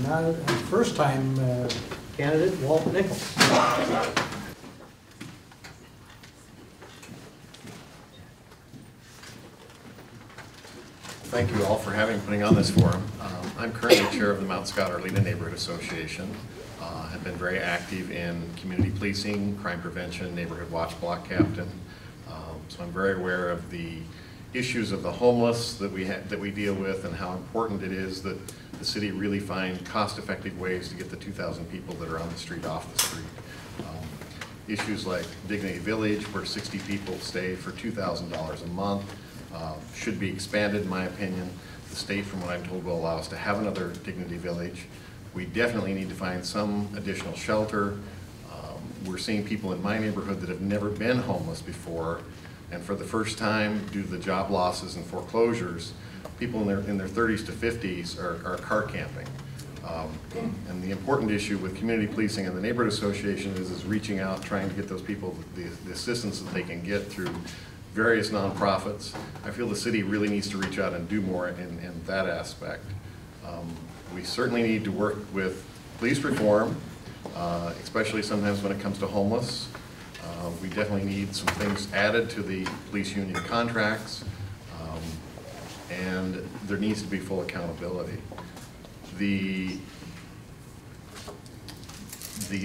First time candidate, Walt Nichols. Thank you all for putting on this forum. I'm currently chair of the Mount Scott Arleta Neighborhood Association. Have been very active in community policing, crime prevention, neighborhood watch block captain. So I'm very aware of the issues of the homeless that we deal with, and how important it is that the city really find cost-effective ways to get the 2,000 people that are on the street off the street. Issues like Dignity Village, where 60 people stay for $2,000 a month, should be expanded, in my opinion. The state, from what I'm told, will allow us to have another Dignity Village. We definitely need to find some additional shelter. We're seeing people in my neighborhood that have never been homeless before, and for the first time, due to the job losses and foreclosures, people in their 30s to 50s are car camping. And the important issue with community policing and the neighborhood association is reaching out, trying to get those people the assistance that they can get through various nonprofits. I feel the city really needs to reach out and do more in that aspect. We certainly need to work with police reform, especially sometimes when it comes to homeless. We definitely need some things added to the police union contracts, and there needs to be full accountability. The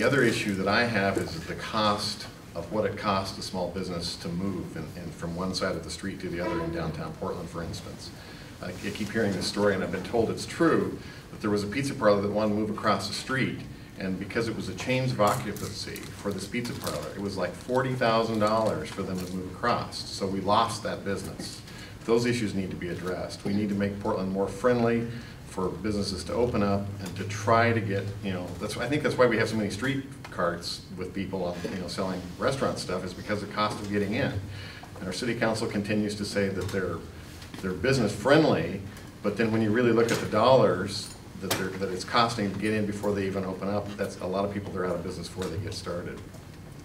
other issue that I have is the cost of what it costs a small business to move and from one side of the street to the other in downtown Portland, for instance. I keep hearing this story, and I've been told it's true, that there was a pizza parlor that wanted to move across the street, and because it was a change of occupancy for this pizza parlor, it was like $40,000 for them to move across. So we lost that business. Those issues need to be addressed. We need to make Portland more friendly for businesses to open up and to try to get, I think that's why we have so many street carts with people on, selling restaurant stuff, is because of the cost of getting in. And our city council continues to say that they're business friendly, but then when you really look at the dollars that it's costing to get in before they even open up, that's a lot of people that are out of business before they get started.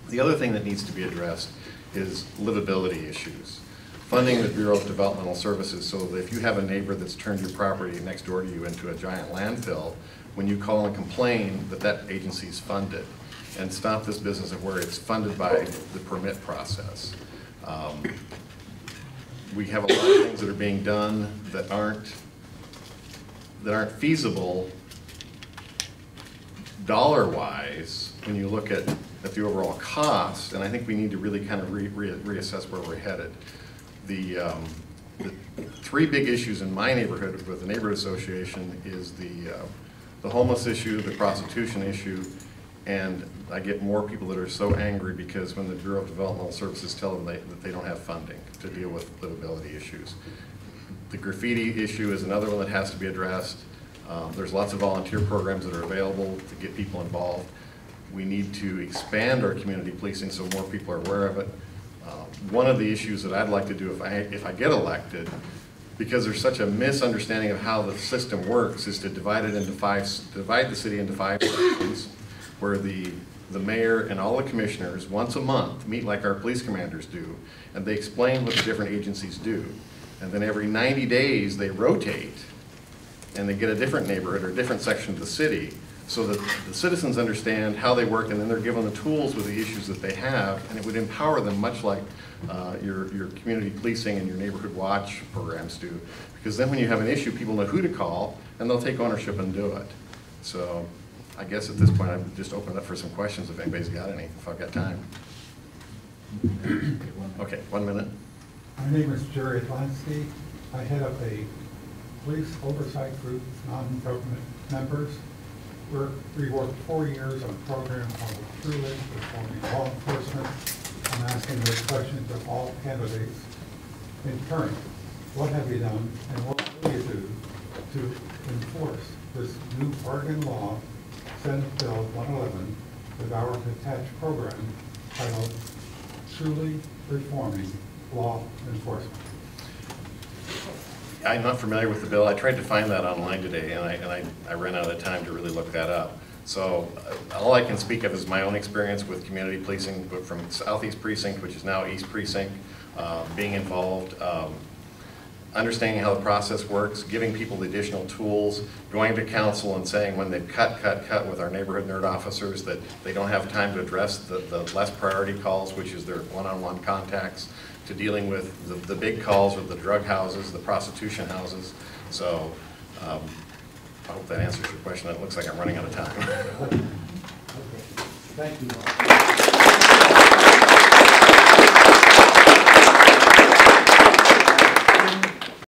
The other thing that needs to be addressed is livability issues. Funding the Bureau of Developmental Services, so that if you have a neighbor that's turned your property next door to you into a giant landfill, when you call and complain, that agency is funded, and stop this business of where it's funded by the permit process. We have a lot of things that are being done that aren't feasible dollar-wise when you look at the overall cost, and I think we need to really kind of reassess where we're headed. The three big issues in my neighborhood with the neighborhood association is the homeless issue, the prostitution issue, and I get more people that are so angry because when the Bureau of Developmental Services tell them that they don't have funding to deal with livability issues. The graffiti issue is another one that has to be addressed. There's lots of volunteer programs that are available to get people involved. We need to expand our community policing so more people are aware of it. One of the issues that I'd like to do if I get elected, because there's such a misunderstanding of how the system works, is to divide the city into 5 sections, where the mayor and all the commissioners once a month meet like our police commanders do, and they explain what the different agencies do. And then every 90 days they rotate and they get a different neighborhood or a different section of the city, so that the citizens understand how they work, and then they're given the tools with the issues that they have, and it would empower them much like your community policing and your neighborhood watch programs do. Because then when you have an issue, people know who to call, and they'll take ownership and do it. So I guess at this point I've just opened up for some questions if anybody's got any, if I've got time. Okay, 1 minute. My name is Jerry Lansky. I head up a police oversight group, non-government members. We worked 4 years on a program called Truly Reforming Law Enforcement. I'm asking those questions of all candidates in turn. What have you done, and what will you do to enforce this new Oregon law, Senate Bill 111, with our detached program titled Truly Reforming Law Enforcement? I'm not familiar with the bill. I tried to find that online today, and I ran out of time to really look that up. So all I can speak of is my own experience with community policing, but from Southeast Precinct, which is now East Precinct, being involved. understanding how the process works, giving people the additional tools, going to council and saying when they've cut with our neighborhood nerd officers that they don't have time to address the less priority calls, which is their one-on-one contacts, to dealing with the big calls with the drug houses, the prostitution houses. So I hope that answers your question. It looks like I'm running out of time. Okay. Thank you.